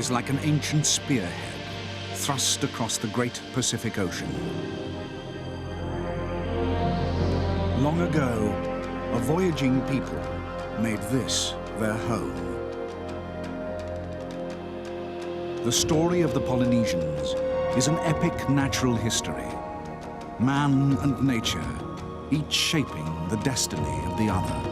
is like an ancient spearhead thrust across the great Pacific Ocean. Long ago, a voyaging people made this their home. The story of the Polynesians is an epic natural history. Man and nature, each shaping the destiny of the other.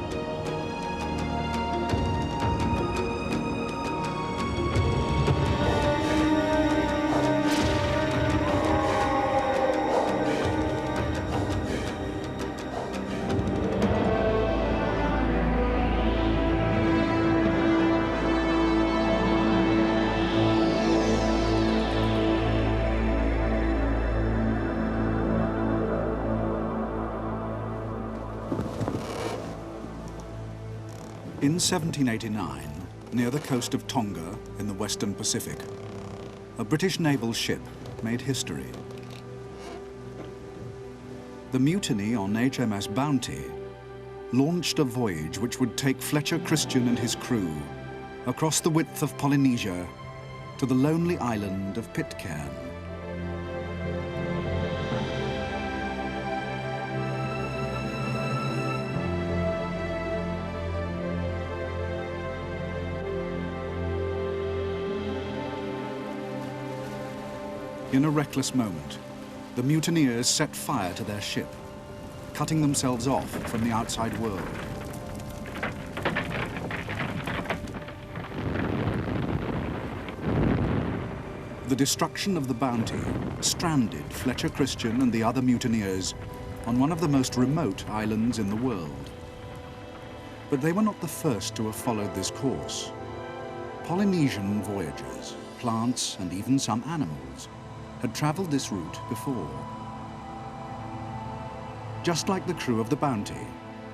In 1789, near the coast of Tonga in the Western Pacific, a British naval ship made history. The mutiny on HMS Bounty launched a voyage which would take Fletcher Christian and his crew across the width of Polynesia to the lonely island of Pitcairn. In a reckless moment, the mutineers set fire to their ship, cutting themselves off from the outside world. The destruction of the Bounty stranded Fletcher Christian and the other mutineers on one of the most remote islands in the world. But they were not the first to have followed this course. Polynesian voyagers, plants, and even some animals had traveled this route before. Just like the crew of the Bounty,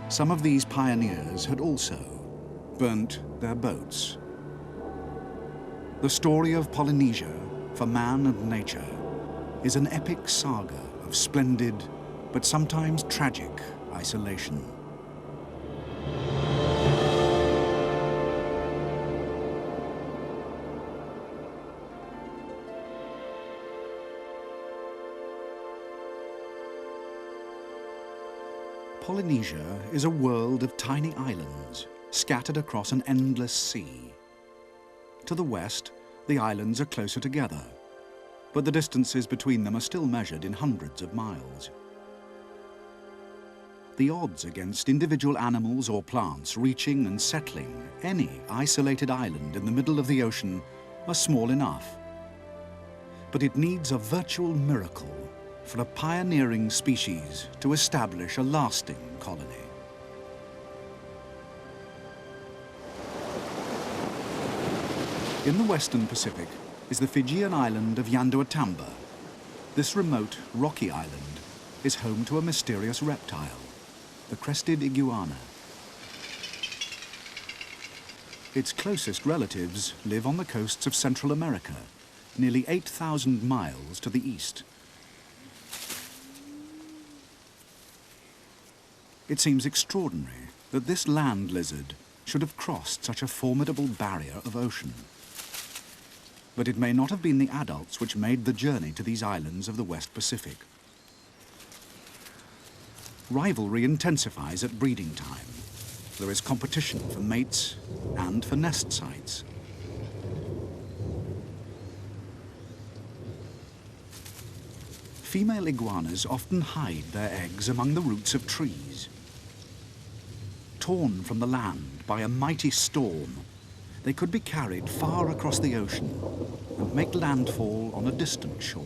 some of these pioneers had also burnt their boats. The story of Polynesia for man and nature is an epic saga of splendid but sometimes tragic isolation. Polynesia is a world of tiny islands scattered across an endless sea. To the west, the islands are closer together, but the distances between them are still measured in hundreds of miles. The odds against individual animals or plants reaching and settling any isolated island in the middle of the ocean are small enough. But it needs a virtual miracle for a pioneering species to establish a lasting colony. In the Western Pacific is the Fijian island of Yanduatamba. This remote, rocky island is home to a mysterious reptile, the crested iguana. Its closest relatives live on the coasts of Central America, nearly 8,000 miles to the east. It seems extraordinary that this land lizard should have crossed such a formidable barrier of ocean. But it may not have been the adults which made the journey to these islands of the West Pacific. Rivalry intensifies at breeding time. There is competition for mates and for nest sites. Female iguanas often hide their eggs among the roots of trees. Torn from the land by a mighty storm, they could be carried far across the ocean and make landfall on a distant shore.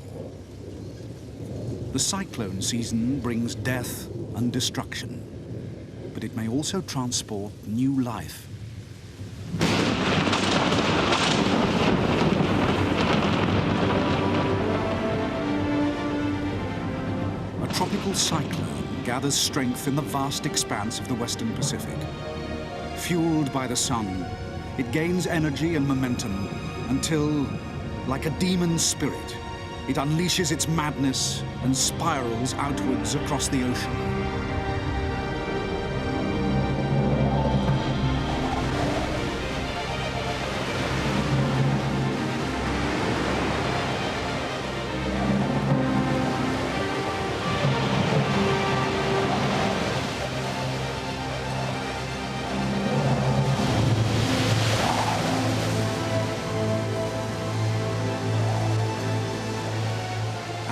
The cyclone season brings death and destruction, but it may also transport new life. A tropical cyclone gathers strength in the vast expanse of the Western Pacific. Fueled by the sun, it gains energy and momentum until, like a demon spirit, it unleashes its madness and spirals outwards across the ocean.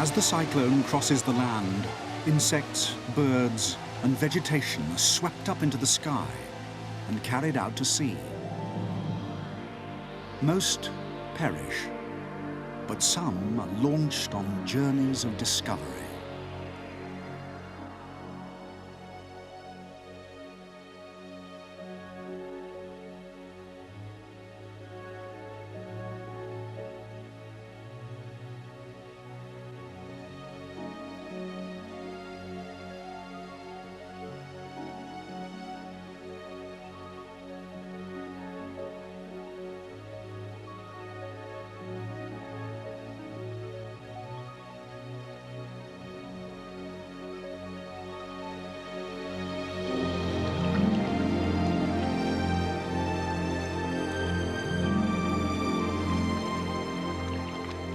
As the cyclone crosses the land, insects, birds, and vegetation are swept up into the sky and carried out to sea. Most perish, but some are launched on journeys of discovery.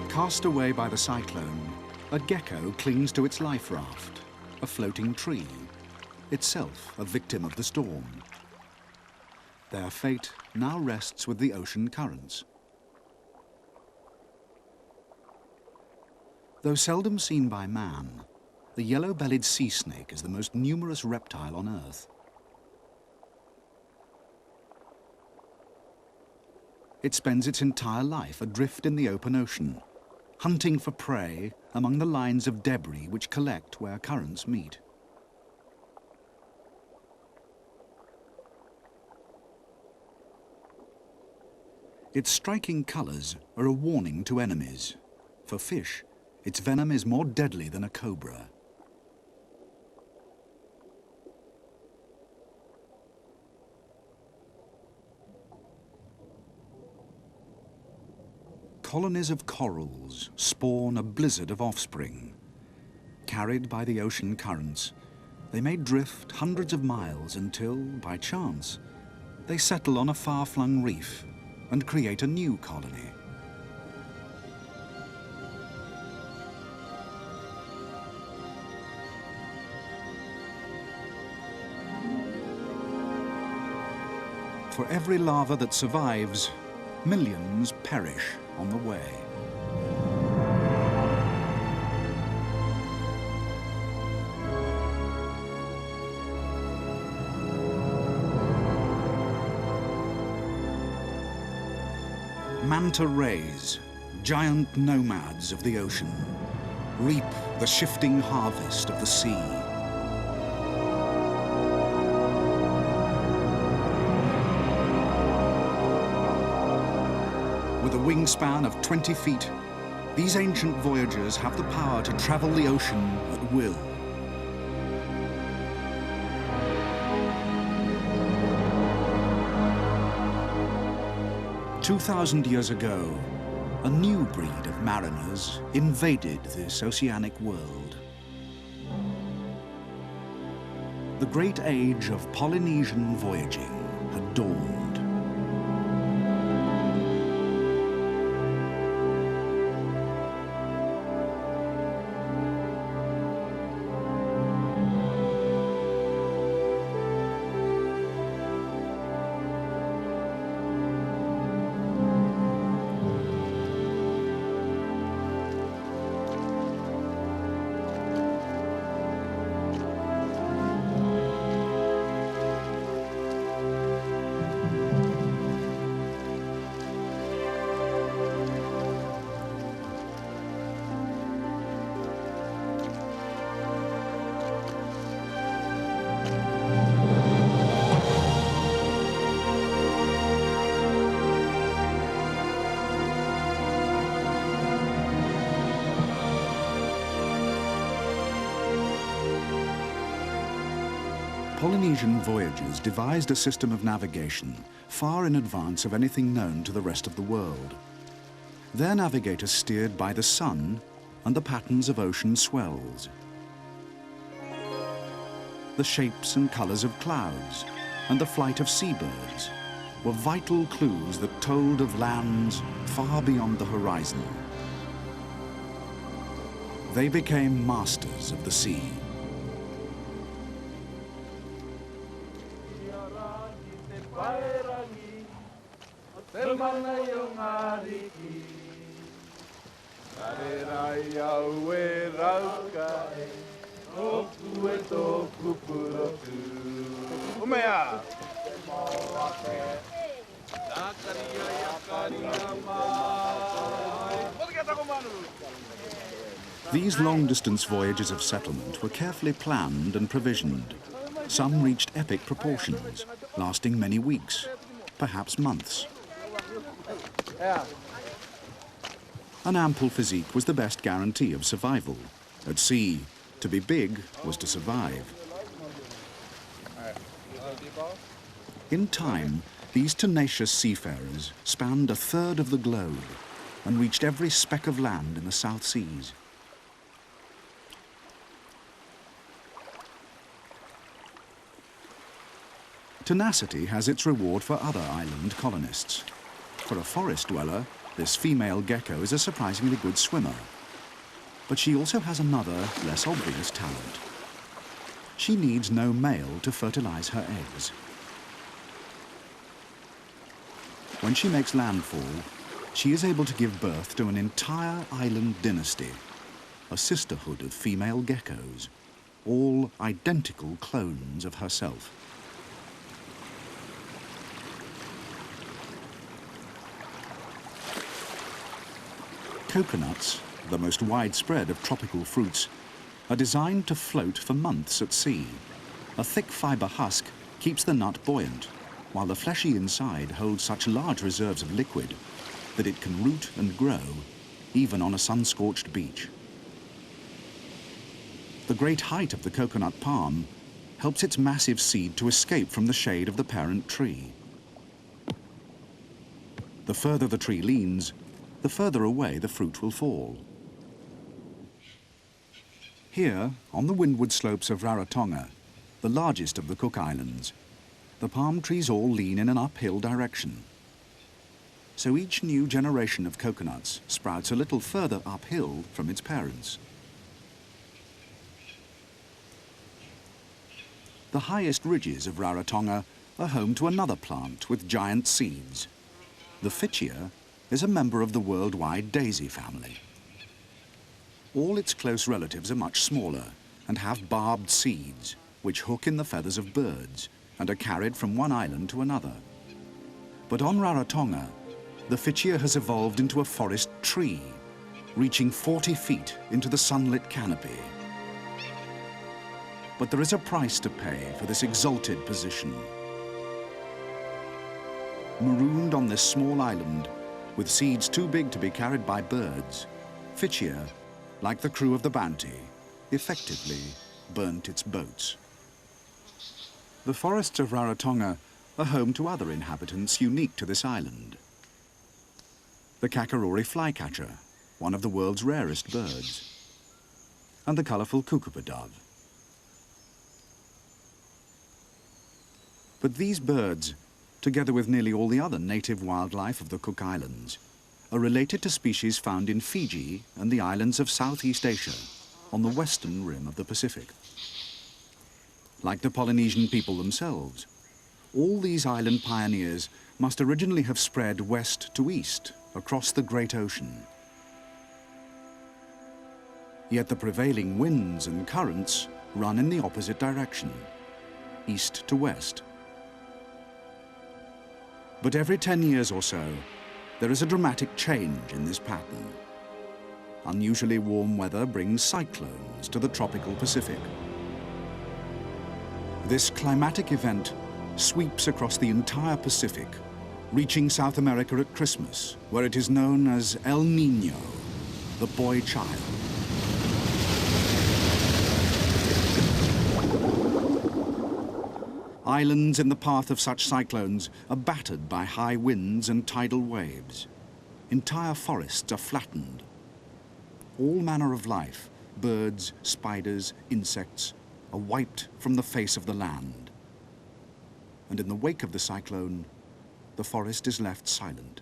Cast away by the cyclone, a gecko clings to its life raft, a floating tree, itself a victim of the storm. Their fate now rests with the ocean currents. Though seldom seen by man, the yellow-bellied sea snake is the most numerous reptile on Earth. It spends its entire life adrift in the open ocean, hunting for prey among the lines of debris which collect where currents meet. Its striking colors are a warning to enemies. For fish, its venom is more deadly than a cobra. Colonies of corals spawn a blizzard of offspring. Carried by the ocean currents, they may drift hundreds of miles until, by chance, they settle on a far-flung reef and create a new colony. For every larva that survives, millions perish on the way. Manta rays, giant nomads of the ocean, reap the shifting harvest of the sea. With a wingspan of 20 feet, these ancient voyagers have the power to travel the ocean at will. "2,000 years ago, a new breed of mariners invaded this oceanic world. The great age of Polynesian voyaging had dawned. Polynesian voyagers devised a system of navigation far in advance of anything known to the rest of the world. Their navigators steered by the sun and the patterns of ocean swells, the shapes and colors of clouds, and the flight of seabirds were vital clues that told of lands far beyond the horizon. They became masters of the sea. These long-distance voyages of settlement were carefully planned and provisioned. Some reached epic proportions, lasting many weeks, perhaps months. An ample physique was the best guarantee of survival. At sea, to be big was to survive. In time, these tenacious seafarers spanned a third of the globe and reached every speck of land in the South Seas. Tenacity has its reward for other island colonists. For a forest dweller, this female gecko is a surprisingly good swimmer. But she also has another, less obvious talent. She needs no male to fertilize her eggs. When she makes landfall, she is able to give birth to an entire island dynasty, a sisterhood of female geckos, all identical clones of herself. Coconuts, the most widespread of tropical fruits, are designed to float for months at sea. A thick fibre husk keeps the nut buoyant, while the fleshy inside holds such large reserves of liquid that it can root and grow even on a sun-scorched beach. The great height of the coconut palm helps its massive seed to escape from the shade of the parent tree. The further the tree leans, the further away the fruit will fall. Here, on the windward slopes of Rarotonga, the largest of the Cook Islands, the palm trees all lean in an uphill direction. So each new generation of coconuts sprouts a little further uphill from its parents. The highest ridges of Rarotonga are home to another plant with giant seeds. The Phytia is a member of the worldwide daisy family. All its close relatives are much smaller and have barbed seeds, which hook in the feathers of birds and are carried from one island to another. But on Rarotonga, the Phytia has evolved into a forest tree, reaching 40 feet into the sunlit canopy. But there is a price to pay for this exalted position. Marooned on this small island, with seeds too big to be carried by birds, Phytia, like the crew of the Bounty, effectively burnt its boats. The forests of Rarotonga are home to other inhabitants unique to this island. The Kakarori flycatcher, one of the world's rarest birds, and the colourful kookaburra dove. But these birds, together with nearly all the other native wildlife of the Cook Islands, are related to species found in Fiji and the islands of Southeast Asia, on the western rim of the Pacific. Like the Polynesian people themselves, all these island pioneers must originally have spread west to east across the great ocean. Yet the prevailing winds and currents run in the opposite direction, east to west. But every 10 years or so, there is a dramatic change in this pattern. Unusually warm weather brings cyclones to the tropical Pacific. This climatic event sweeps across the entire Pacific, reaching South America at Christmas, where it is known as El Niño, the boy child. Islands in the path of such cyclones are battered by high winds and tidal waves. Entire forests are flattened. All manner of life, birds, spiders, insects, are wiped from the face of the land. And in the wake of the cyclone, the forest is left silent.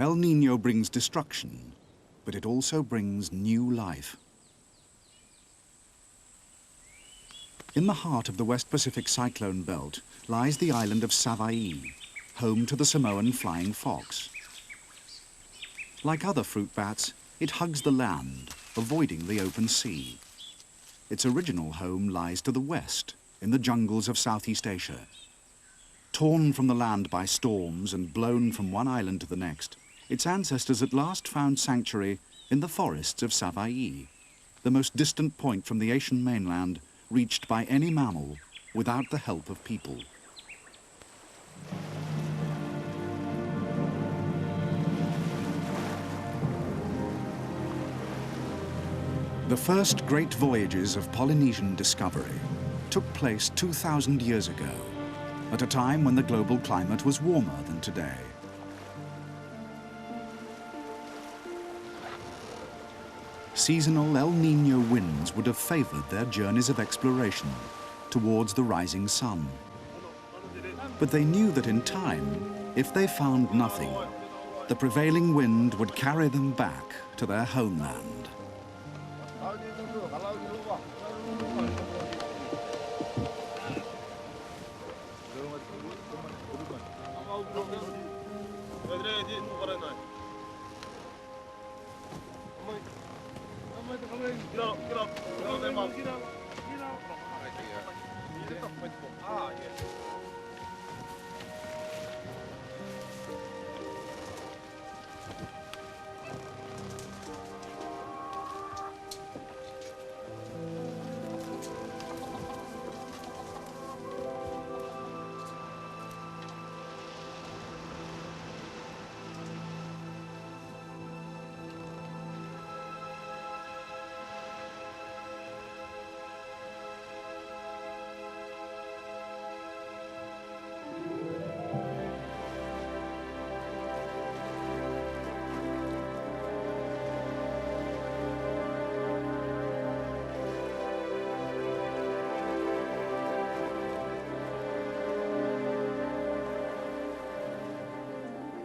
El Niño brings destruction, but it also brings new life. In the heart of the West Pacific cyclone belt lies the island of Savaii, home to the Samoan flying fox. Like other fruit bats, it hugs the land, avoiding the open sea. Its original home lies to the west, in the jungles of Southeast Asia. Torn from the land by storms and blown from one island to the next, its ancestors at last found sanctuary in the forests of Savaii, the most distant point from the Asian mainland reached by any mammal without the help of people. The first great voyages of Polynesian discovery took place 2,000 years ago, at a time when the global climate was warmer than today. Seasonal El Niño winds would have favored their journeys of exploration towards the rising sun. But they knew that in time, if they found nothing, the prevailing wind would carry them back to their homeland.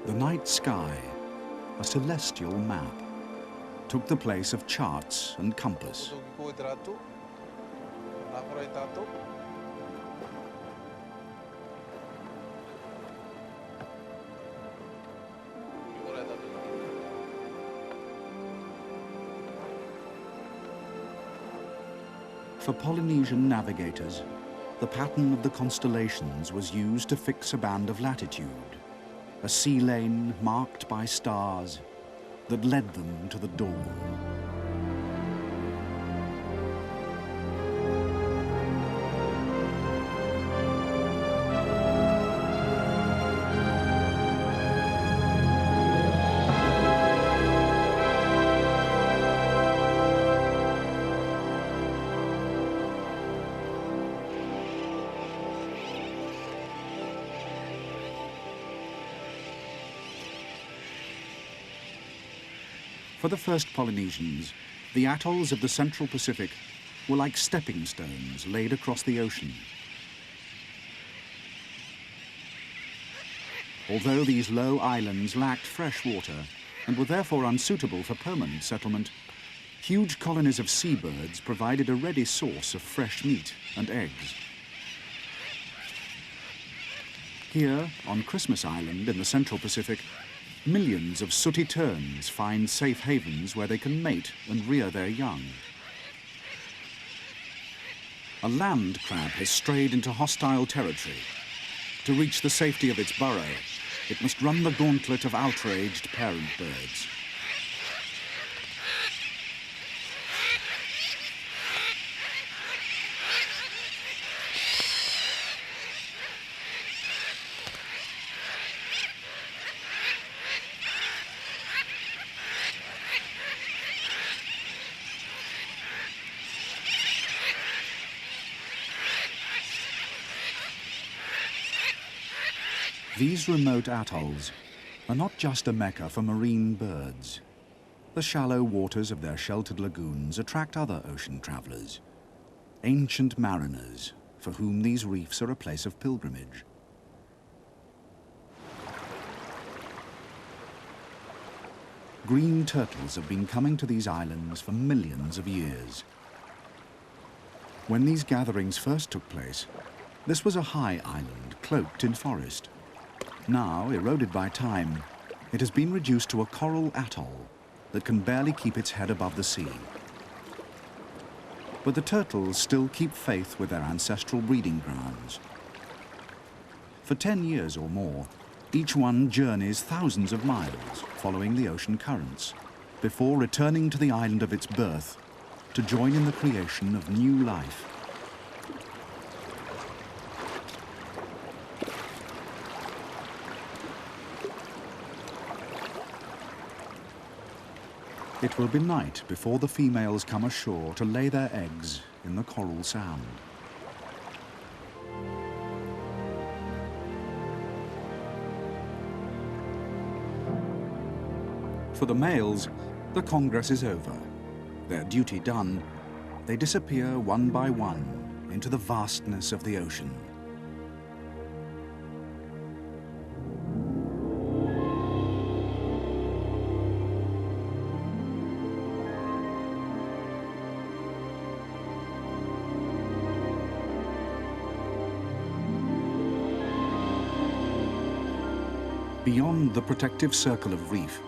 The night sky, a celestial map, took the place of charts and compass. For Polynesian navigators, the pattern of the constellations was used to fix a band of latitude, a sea lane marked by stars that led them to the dawn. For the first Polynesians, the atolls of the Central Pacific were like stepping stones laid across the ocean. Although these low islands lacked fresh water and were therefore unsuitable for permanent settlement, huge colonies of seabirds provided a ready source of fresh meat and eggs. Here, on Christmas Island in the Central Pacific, millions of sooty terns find safe havens where they can mate and rear their young. A land crab has strayed into hostile territory. To reach the safety of its burrow, it must run the gauntlet of outraged parent birds. These remote atolls are not just a mecca for marine birds. The shallow waters of their sheltered lagoons attract other ocean travelers, ancient mariners for whom these reefs are a place of pilgrimage. Green turtles have been coming to these islands for millions of years. When these gatherings first took place, this was a high island cloaked in forest. Now, eroded by time, it has been reduced to a coral atoll that can barely keep its head above the sea. But the turtles still keep faith with their ancestral breeding grounds. For 10 years or more, each one journeys thousands of miles following the ocean currents before returning to the island of its birth to join in the creation of new life. It will be night before the females come ashore to lay their eggs in the coral sand. For the males, the congress is over. Their duty done, they disappear one by one into the vastness of the ocean. Beyond the protective circle of reef,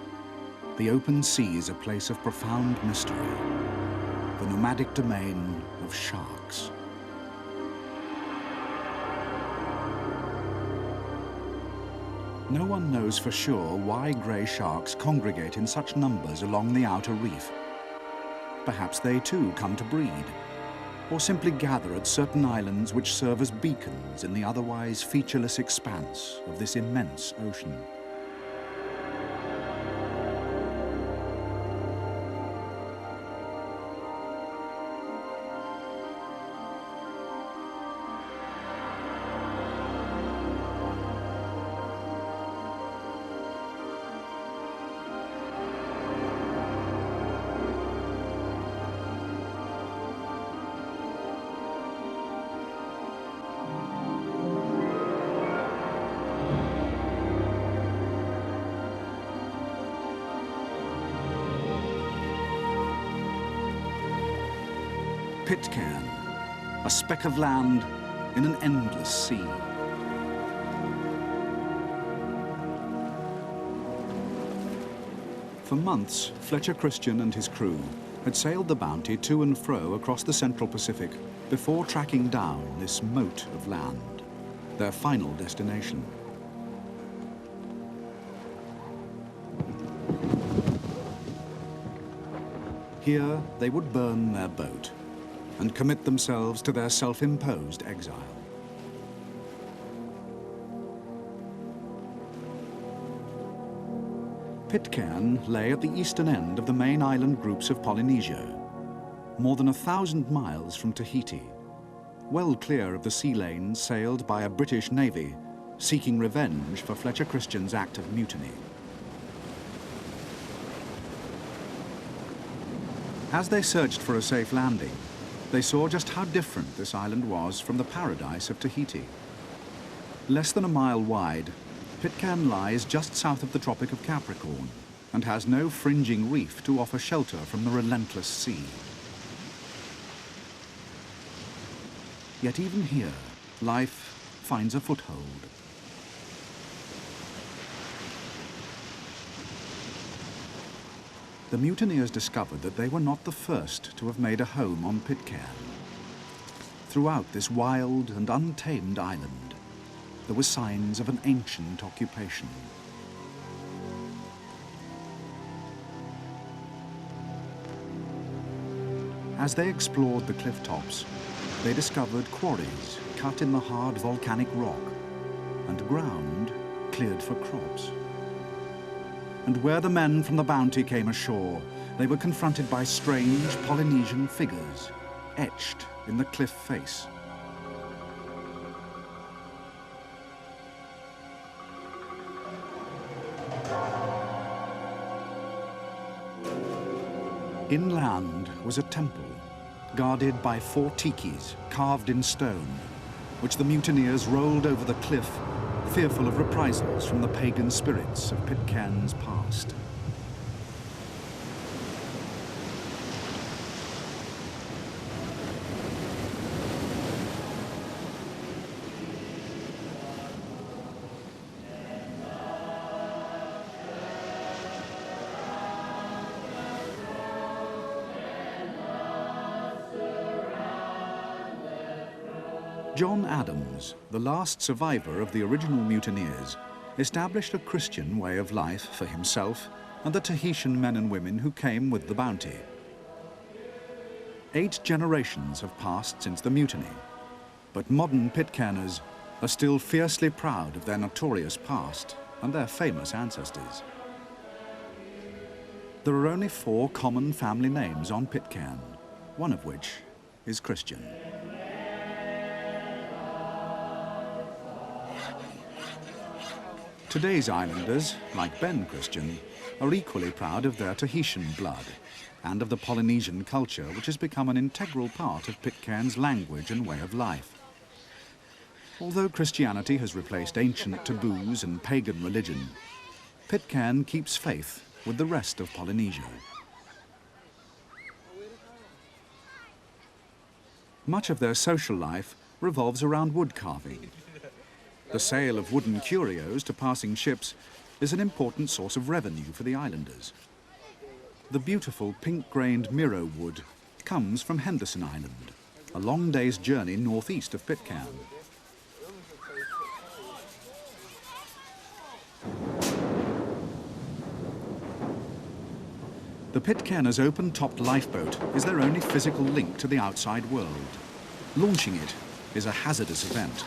the open sea is a place of profound mystery, the nomadic domain of sharks. No one knows for sure why grey sharks congregate in such numbers along the outer reef. Perhaps they too come to breed, or simply gather at certain islands which serve as beacons in the otherwise featureless expanse of this immense ocean. Pitcairn, a speck of land in an endless sea. For months, Fletcher Christian and his crew had sailed the Bounty to and fro across the Central Pacific before tracking down this moat of land, their final destination. Here, they would burn their boat and commit themselves to their self-imposed exile. Pitcairn lay at the eastern end of the main island groups of Polynesia, more than 1,000 miles from Tahiti, well clear of the sea lanes sailed by a British navy seeking revenge for Fletcher Christian's act of mutiny. As they searched for a safe landing, they saw just how different this island was from the paradise of Tahiti. Less than a mile wide, Pitcairn lies just south of the Tropic of Capricorn and has no fringing reef to offer shelter from the relentless sea. Yet even here, life finds a foothold. The mutineers discovered that they were not the first to have made a home on Pitcairn. Throughout this wild and untamed island, there were signs of an ancient occupation. As they explored the cliff tops, they discovered quarries cut in the hard volcanic rock and ground cleared for crops. And where the men from the Bounty came ashore, they were confronted by strange Polynesian figures etched in the cliff face. Inland was a temple, guarded by 4 tikis carved in stone, which the mutineers rolled over the cliff, fearful of reprisals from the pagan spirits of Pitcairn's past. John Adams, the last survivor of the original mutineers, established a Christian way of life for himself and the Tahitian men and women who came with the Bounty. 8 generations have passed since the mutiny, but modern Pitcairners are still fiercely proud of their notorious past and their famous ancestors. There are only 4 common family names on Pitcairn, one of which is Christian. Today's islanders, like Ben Christian, are equally proud of their Tahitian blood and of the Polynesian culture, which has become an integral part of Pitcairn's language and way of life. Although Christianity has replaced ancient taboos and pagan religion, Pitcairn keeps faith with the rest of Polynesia. Much of their social life revolves around wood carving. The sale of wooden curios to passing ships is an important source of revenue for the islanders. The beautiful pink-grained Miro wood comes from Henderson Island, a long day's journey northeast of Pitcairn. The Pitcairners' open-topped lifeboat is their only physical link to the outside world. Launching it is a hazardous event.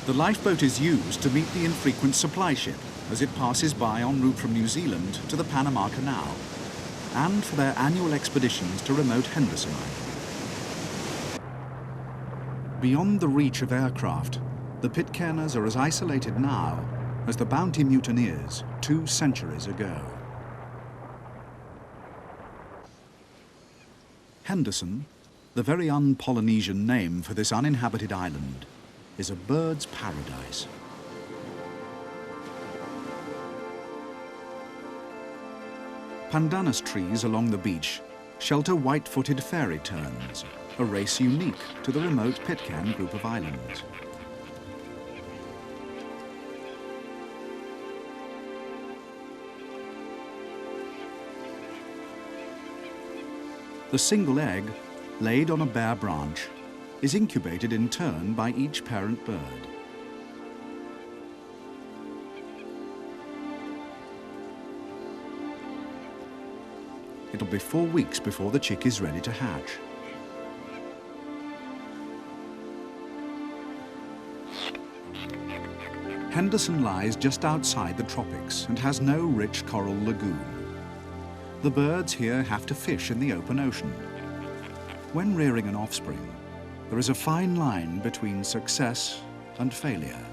The lifeboat is used to meet the infrequent supply ship as it passes by en route from New Zealand to the Panama Canal, and for their annual expeditions to remote Henderson Island. Beyond the reach of aircraft, the Pitcairners are as isolated now as the Bounty mutineers 2 centuries ago. Henderson, the very un-Polynesian name for this uninhabited island, is a bird's paradise. Pandanus trees along the beach shelter white-footed fairy terns, a race unique to the remote Pitcairn group of islands. The single egg, laid on a bare branch, is incubated in turn by each parent bird. It'll be 4 weeks before the chick is ready to hatch. Henderson lies just outside the tropics and has no rich coral lagoon. The birds here have to fish in the open ocean. When rearing an offspring, there is a fine line between success and failure.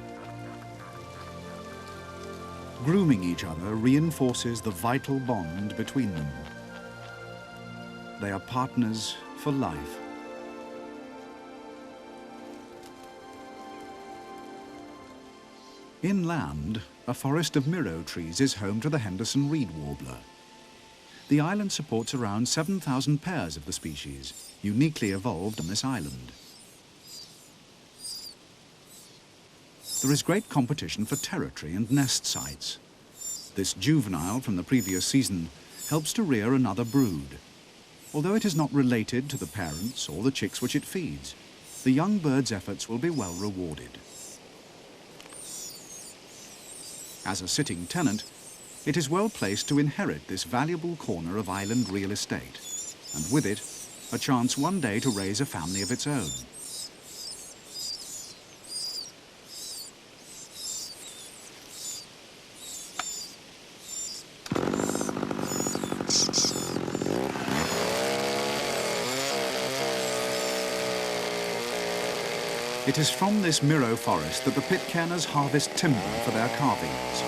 Grooming each other reinforces the vital bond between them. They are partners for life. Inland, a forest of Miro trees is home to the Henderson reed warbler. The island supports around 7,000 pairs of the species, uniquely evolved on this island. There is great competition for territory and nest sites. This juvenile from the previous season helps to rear another brood. Although it is not related to the parents or the chicks which it feeds, the young bird's efforts will be well rewarded. As a sitting tenant, it is well placed to inherit this valuable corner of island real estate, and with it, a chance one day to raise a family of its own. It is from this Miro forest that the Pitcairners harvest timber for their carvings.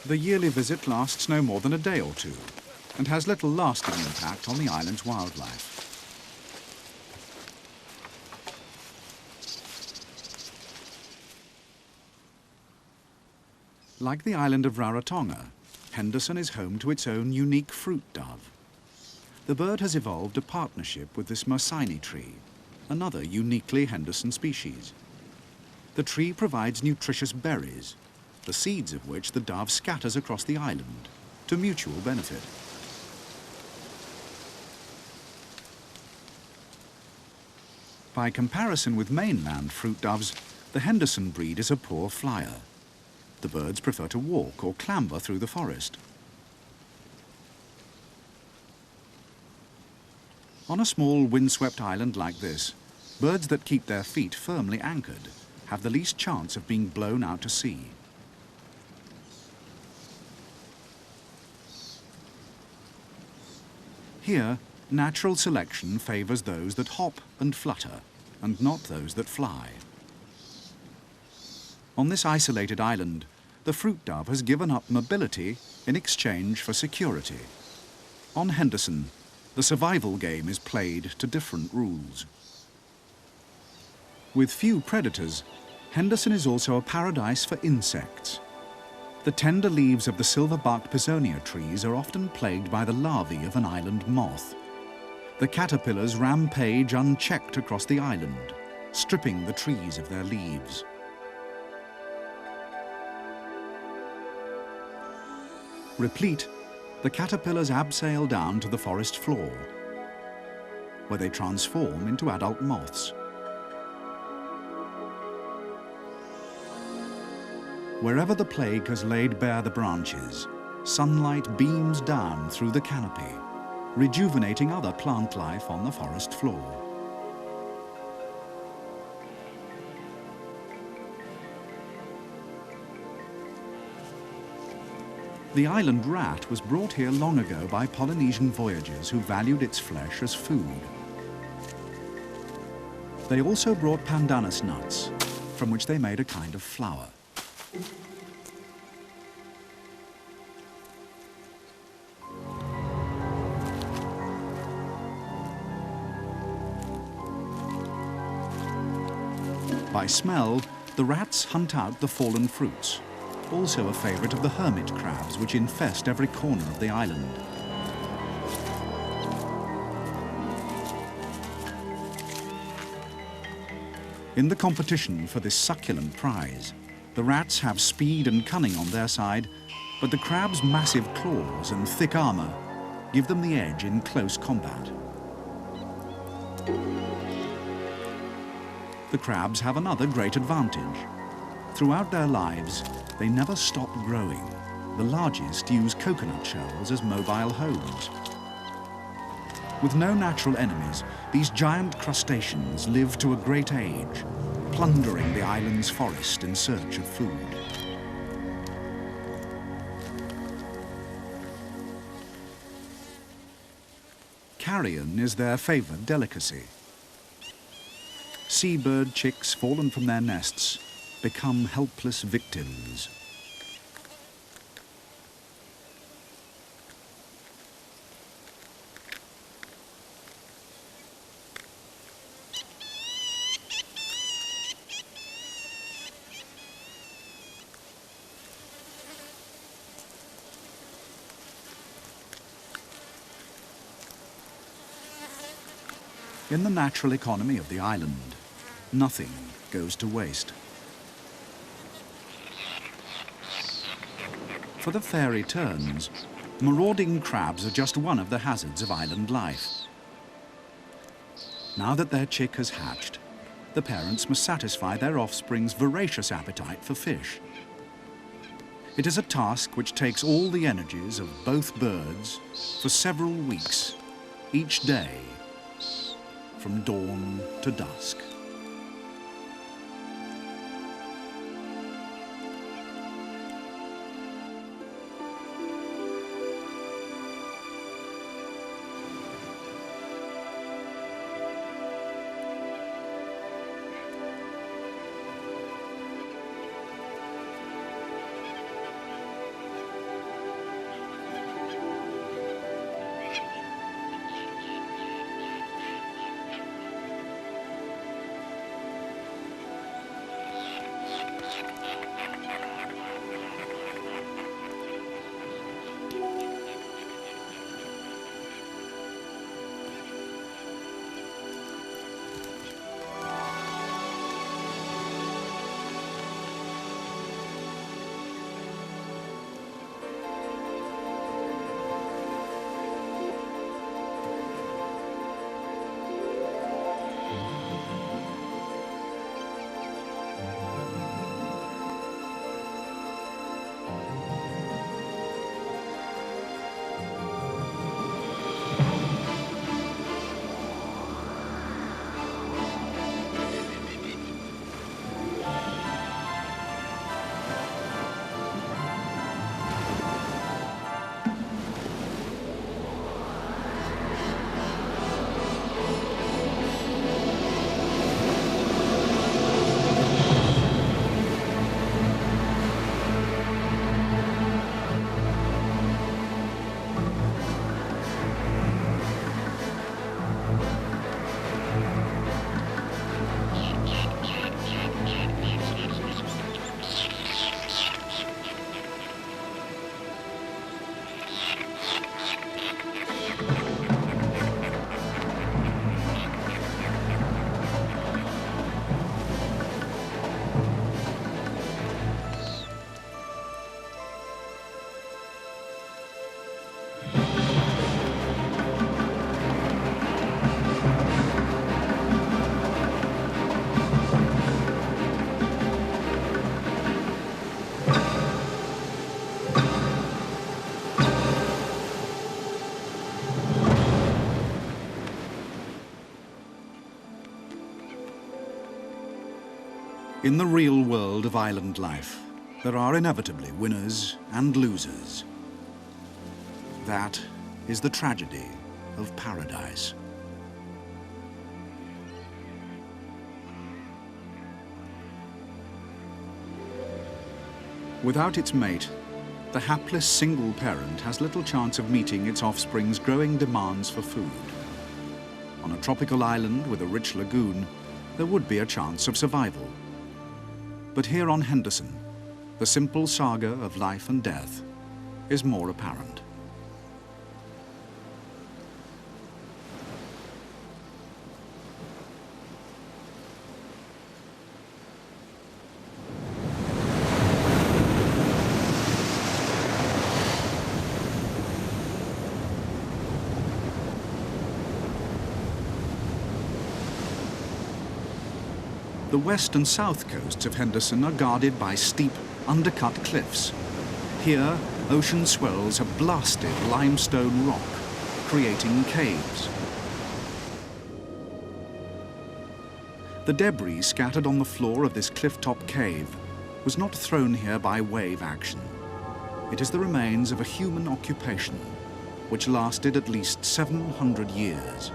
The yearly visit lasts no more than a day or two, and has little lasting impact on the island's wildlife. Like the island of Rarotonga, Henderson is home to its own unique fruit dove. The bird has evolved a partnership with this Mersaini tree, another uniquely Henderson species. The tree provides nutritious berries, the seeds of which the dove scatters across the island, to mutual benefit. By comparison with mainland fruit doves, the Henderson breed is a poor flyer. The birds prefer to walk or clamber through the forest. On a small windswept island like this, birds that keep their feet firmly anchored have the least chance of being blown out to sea. Here, natural selection favours those that hop and flutter, and not those that fly. On this isolated island, the fruit dove has given up mobility in exchange for security. On Henderson, the survival game is played to different rules. With few predators, Henderson is also a paradise for insects. The tender leaves of the silver-barked Pisonia trees are often plagued by the larvae of an island moth. The caterpillars rampage unchecked across the island, stripping the trees of their leaves. Replete, the caterpillars abseil down to the forest floor, where they transform into adult moths. Wherever the plague has laid bare the branches, sunlight beams down through the canopy, rejuvenating other plant life on the forest floor. The island rat was brought here long ago by Polynesian voyagers who valued its flesh as food. They also brought pandanus nuts, from which they made a kind of flour. By smell, the rats hunt out the fallen fruits, also a favourite of the hermit crabs which infest every corner of the island. In the competition for this succulent prize, the rats have speed and cunning on their side, but the crabs' massive claws and thick armour give them the edge in close combat. The crabs have another great advantage. Throughout their lives, they never stop growing. The largest use coconut shells as mobile homes. With no natural enemies, these giant crustaceans live to a great age, plundering the island's forest in search of food. Carrion is their favoured delicacy. Seabird chicks fallen from their nests become helpless victims. In the natural economy of the island, nothing goes to waste. For the fairy terns, marauding crabs are just one of the hazards of island life. Now that their chick has hatched, the parents must satisfy their offspring's voracious appetite for fish. It is a task which takes all the energies of both birds for several weeks, each day, from dawn to dusk. In the real world of island life, there are inevitably winners and losers. That is the tragedy of paradise. Without its mate, the hapless single parent has little chance of meeting its offspring's growing demands for food. On a tropical island with a rich lagoon, there would be a chance of survival. But here on Henderson, the simple saga of life and death is more apparent. The west and south coasts of Henderson are guarded by steep, undercut cliffs. Here, ocean swells have blasted limestone rock, creating caves. The debris scattered on the floor of this cliff-top cave was not thrown here by wave action. It is the remains of a human occupation, which lasted at least 700 years.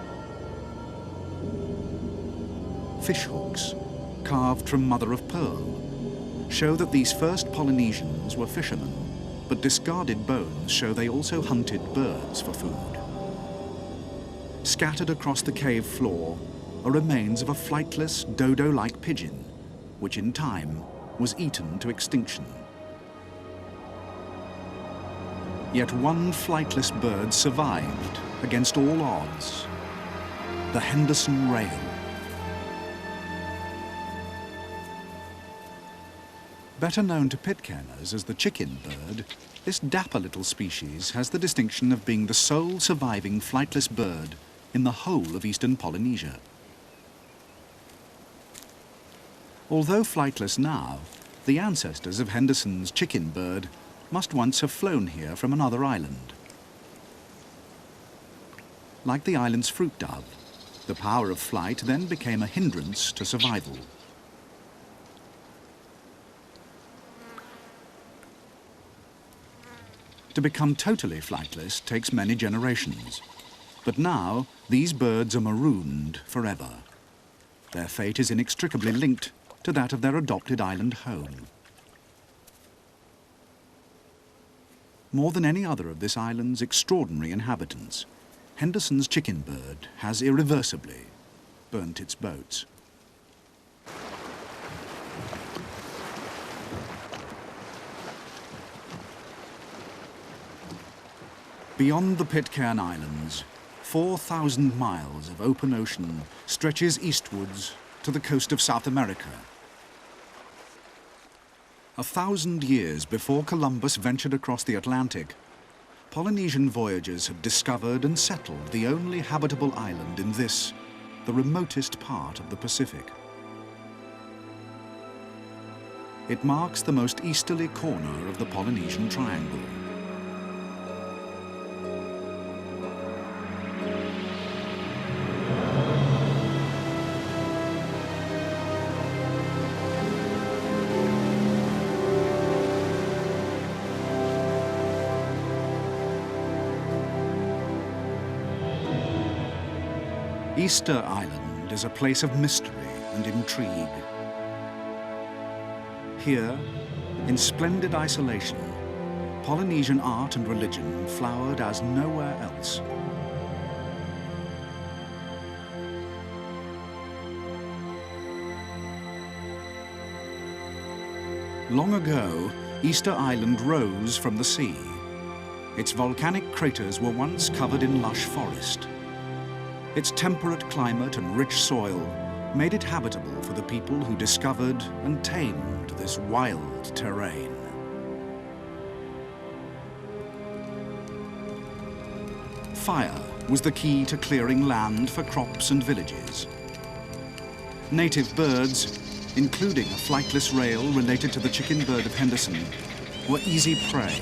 Fishhooks, carved from mother-of-pearl, show that these first Polynesians were fishermen, but discarded bones show they also hunted birds for food. Scattered across the cave floor are remains of a flightless, dodo-like pigeon, which in time was eaten to extinction. Yet one flightless bird survived against all odds: the Henderson rail. Better known to Pitcairners as the chicken bird, this dapper little species has the distinction of being the sole surviving flightless bird in the whole of eastern Polynesia. Although flightless now, the ancestors of Henderson's chicken bird must once have flown here from another island. Like the island's fruit dove, the power of flight then became a hindrance to survival. To become totally flightless takes many generations. But now, these birds are marooned forever. Their fate is inextricably linked to that of their adopted island home. More than any other of this island's extraordinary inhabitants, Henderson's chicken bird has irreversibly burnt its boats. Beyond the Pitcairn Islands, 4,000 miles of open ocean stretches eastwards to the coast of South America. 1,000 years before Columbus ventured across the Atlantic, Polynesian voyagers had discovered and settled the only habitable island in this, the remotest part of the Pacific. It marks the most easterly corner of the Polynesian Triangle. Easter Island is a place of mystery and intrigue. Here, in splendid isolation, Polynesian art and religion flowered as nowhere else. Long ago, Easter Island rose from the sea. Its volcanic craters were once covered in lush forest. Its temperate climate and rich soil made it habitable for the people who discovered and tamed this wild terrain. Fire was the key to clearing land for crops and villages. Native birds, including a flightless rail related to the chicken bird of Henderson, were easy prey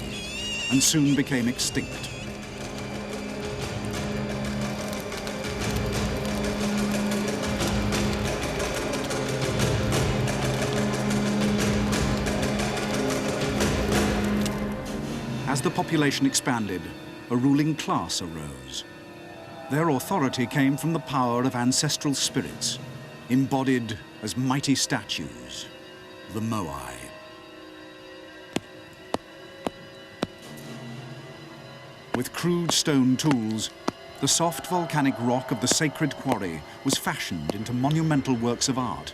and soon became extinct. As the population expanded, a ruling class arose. Their authority came from the power of ancestral spirits, embodied as mighty statues, the Moai. With crude stone tools, the soft volcanic rock of the sacred quarry was fashioned into monumental works of art.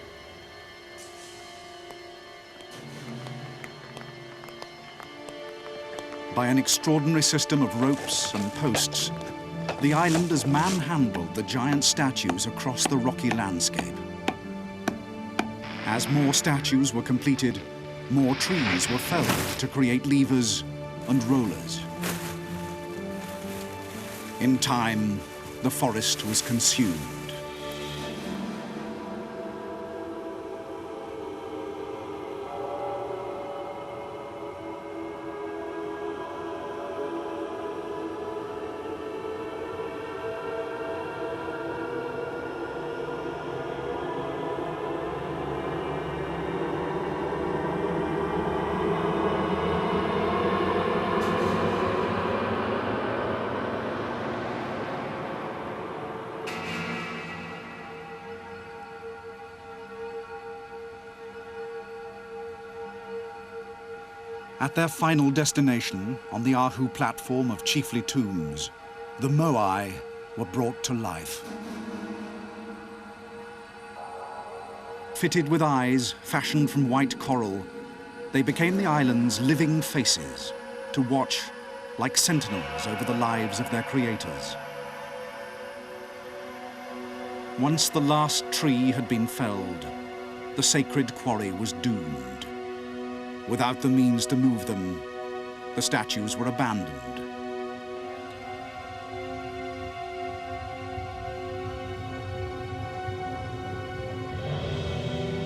By an extraordinary system of ropes and posts, the islanders manhandled the giant statues across the rocky landscape. As more statues were completed, more trees were felled to create levers and rollers. In time, the forest was consumed. At their final destination, on the Ahu platform of chiefly tombs, the Moai were brought to life. Fitted with eyes fashioned from white coral, they became the island's living faces, to watch like sentinels over the lives of their creators. Once the last tree had been felled, the sacred quarry was doomed. Without the means to move them, the statues were abandoned.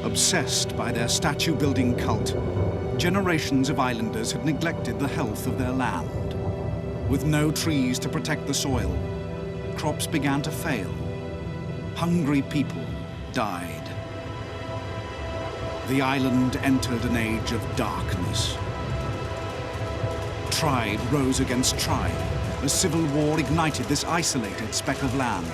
Obsessed by their statue-building cult, generations of islanders had neglected the health of their land. With no trees to protect the soil, crops began to fail. Hungry people died. The island entered an age of darkness. Tribe rose against tribe as civil war ignited this isolated speck of land.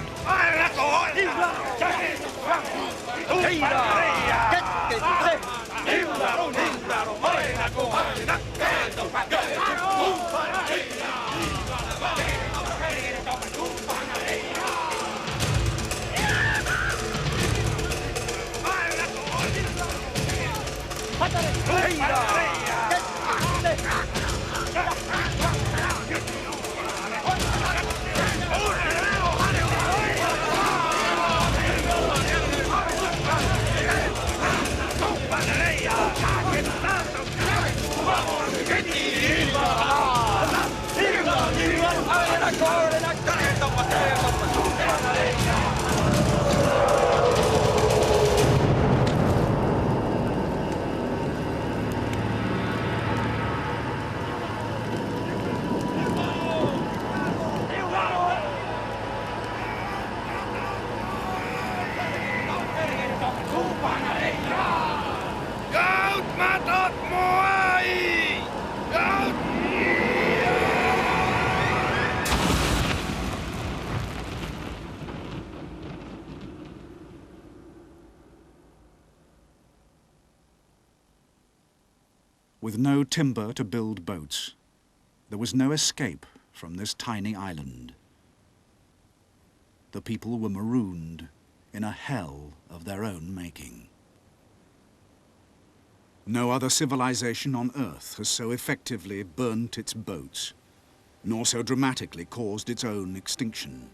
With no timber to build boats, there was no escape from this tiny island. The people were marooned in a hell of their own making. No other civilization on Earth has so effectively burnt its boats, nor so dramatically caused its own extinction.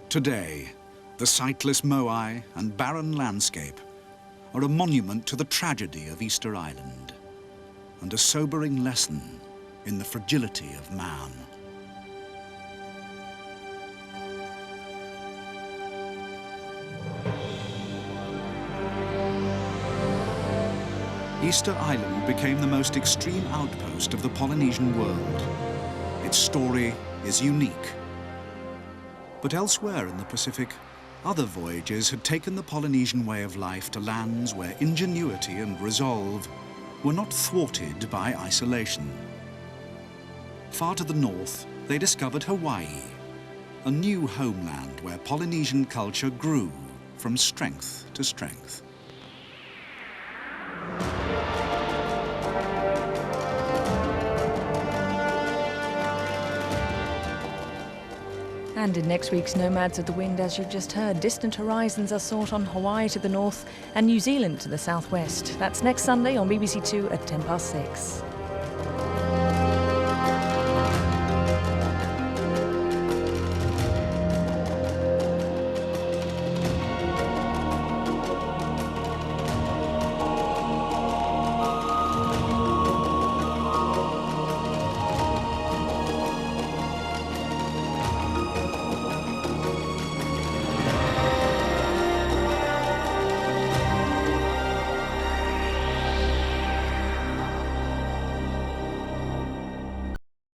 Today, the sightless Moai and barren landscape are a monument to the tragedy of Easter Island and a sobering lesson in the fragility of man. Easter Island became the most extreme outpost of the Polynesian world. Its story is unique. But elsewhere in the Pacific, Other voyagers had taken the Polynesian way of life to lands where ingenuity and resolve were not thwarted by isolation. Far to the north, they discovered Hawaii, a new homeland where Polynesian culture grew from strength to strength. And in next week's Nomads of the Wind, as you've just heard, distant horizons are sought on Hawaii to the north and New Zealand to the southwest. That's next Sunday on BBC Two at 6:10.